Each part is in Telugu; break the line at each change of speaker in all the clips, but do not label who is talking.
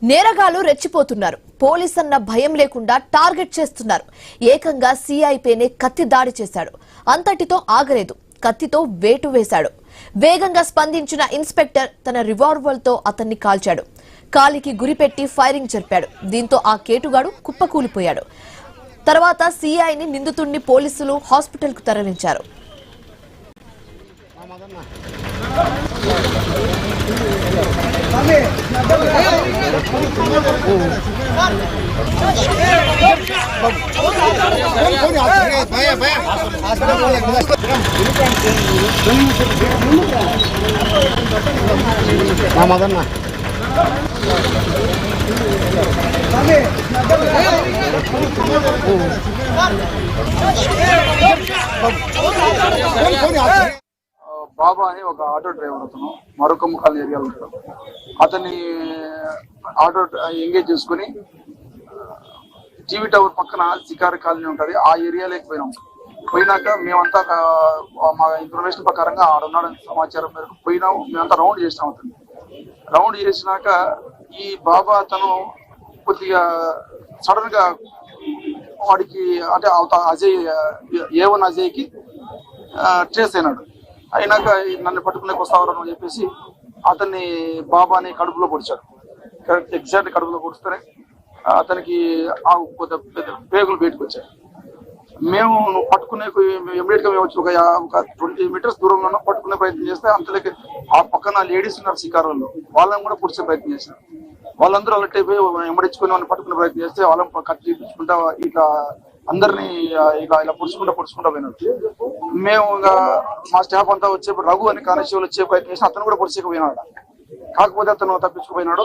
నేరగాళ్లు రెచ్చిపోతున్నారు. పోలీసన్న భయం లేకుండా టార్గెట్ చేస్తున్నారు. ఏకంగా సీఐపైనే కత్తి దాడి చేశాడు. అంతటితో ఆగలేదు. కత్తితో వేటు వేశాడు. వేగంగా స్పందించిన ఇన్స్పెక్టర్ తన రివాల్వర్తో అతన్ని కాల్చాడు. కాలికి గురిపెట్టి ఫైరింగ్ జరిపాడు. దీంతో ఆ కేటుగాడు కుప్పకూలిపోయాడు. తర్వాత సీఐని నిందితుడిని పోలీసులు హాస్పిటల్కు తరలించారు.
బాబా అని ఒక ఆటో డ్రైవర్ అతను మరొకమ్మ కాలనీ ఏరియాలో ఉంటాడు. అతన్ని ఆటో ఎంగేజ్ చేసుకుని టీవీ టవర్ పక్కన శికారి కాలనీ ఉంటుంది, ఆ ఏరియాలోకి పోయినాం. పోయినాక మేమంతా మా ఇన్ఫర్మేషన్ ప్రకారంగా ఆడున్నాడని సమాచారం మేరకు పోయినాము. మేమంతా రౌండ్ చేసినాం. అతన్ని రౌండ్ చేసినాక ఈ బాబా అతను కొద్దిగా సడన్ గా వాడికి అంటే అజయ్ A1 అజయ్కి ట్రేస్ అయినాక నన్ను పట్టుకునేకి వస్తావరా అని చెప్పేసి అతన్ని బాబాని కడుపులో పొడిచాడు. ఎగ్జాక్ట్ కడుపులో పొడిస్తేనే అతనికి పెద్ద పేగులు బయటకు వచ్చాయి. మేము పట్టుకునే ఇమ్మీడియట్ గా మేము వచ్చి ఒక 20 మీటర్స్ దూరంలో పట్టుకునే ప్రయత్నం చేస్తే అంతలోకి ఆ పక్కన లేడీస్ ఉన్నారు శికారులు, వాళ్ళని కూడా పొడిచే ప్రయత్నం చేశారు. వాళ్ళందరూ అలర్ట్ అయిపోయి ఎమ్మడించుకుని వాళ్ళని పట్టుకునే ప్రయత్నం చేస్తే వాళ్ళని కట్ చేయించుకుంటా ఇట్లా అందరినీ ఇలా పొడుచుకుంటా పోయినాడు. మేము మా స్టాఫ్ అంతా వచ్చేప్పుడు రఘు అని కానిస్టేబుల్ వచ్చే ప్రయత్నం చేసి అతను కూడా పొడిచేకపోయినాడు. కాకపోతే అతను తప్పించుకుపోయినాడు.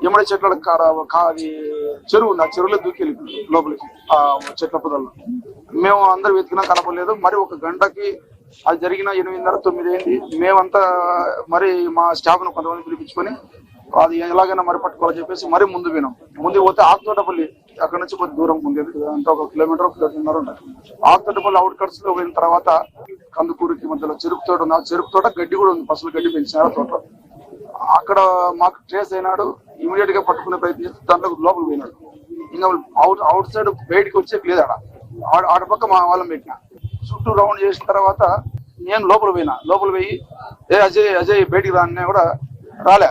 ఎమ్మడి చెట్ల అది చెరువు ఉంది, ఆ చెరువులో దూకెళ్ళి లోపలికి ఆ చెట్ల పొదల్లో. మేము అందరు వెతికినా కనపడలేదు. మరి ఒక గంటకి అది జరిగిన 8:30, 9 అయింది. మేమంతా మరి మా స్టాఫ్ ను కొంతమంది పిలిపించుకొని అది ఎలాగైనా మరి పట్టుకోవాలని చెప్పేసి మరి ముందు పోయినాం. ముందు పోతే ఆకుతోటపల్లి అక్కడ నుంచి కొద్ది దూరం ఉంది, అంతా 1 కిలోమీటర్ 1.5 కిలోమీటర్ ఉంటుంది. ఆకుతోటపల్లి అవుట్ కట్స్ లో పోయిన తర్వాత కందుకూరుకి మధ్యలో చెరుకు తోట ఉంది. ఆ చెరుకు తోట గడ్డి కూడా ఉంది, పసులు గడ్డి పెంచినారు తోట. అక్కడ మాకు ట్రేస్ అయినాడు. ఇమీడియట్ గా పట్టుకునే ప్రయత్నం చేస్తే దాంట్లో లోపలికి పోయినాడు. ఇంకా అవుట్ సైడ్ బయటకు వచ్చేకి లేదు. ఆడ పక్క మా వాళ్ళని పెట్టిన చుట్టూ రౌండ్ చేసిన తర్వాత నేను లోపల పోయి అజయ్ బయటికి రాని కూడా రాలే.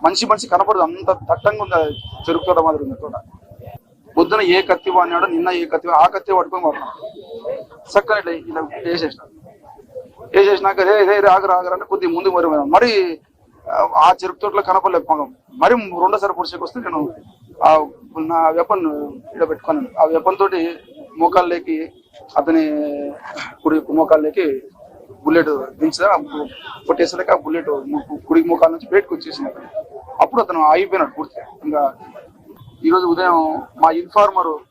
మనిషి కనపడదు, అంత దట్టంగా ఉంది చెరుకు తోట మాదిరి ఉంది తోట. పొద్దున ఏ కత్తి వాడినాడో, నిన్న ఏ కత్తి, ఆ కత్తి పట్టుకొని వాడినాడు. చక్కని ఇలా వేసేసినాక ఆగరంటే కొద్దిగా ముందు మరి ఆ చెరుకు తోటలో కనపడలేదు. మరి రెండోసారి పొడిచేకి వస్తే నేను నా వెపన్ ఇక్కడ పెట్టుకున్నాను. ఆ వెపన్ తోటి మోకాళ్ళకి అతని కుడి మోకాళ్ళకి బుల్లెట్ దించా కొట్టేసరికి ఆ బుల్లెట్ కుడి మోకాల నుంచి బయటకు వచ్చేసింది. అప్పుడు అతను ఆగిపోయినాడు పూర్తిగా. ఇంకా ఈరోజు ఉదయం మా ఇన్ఫార్మర్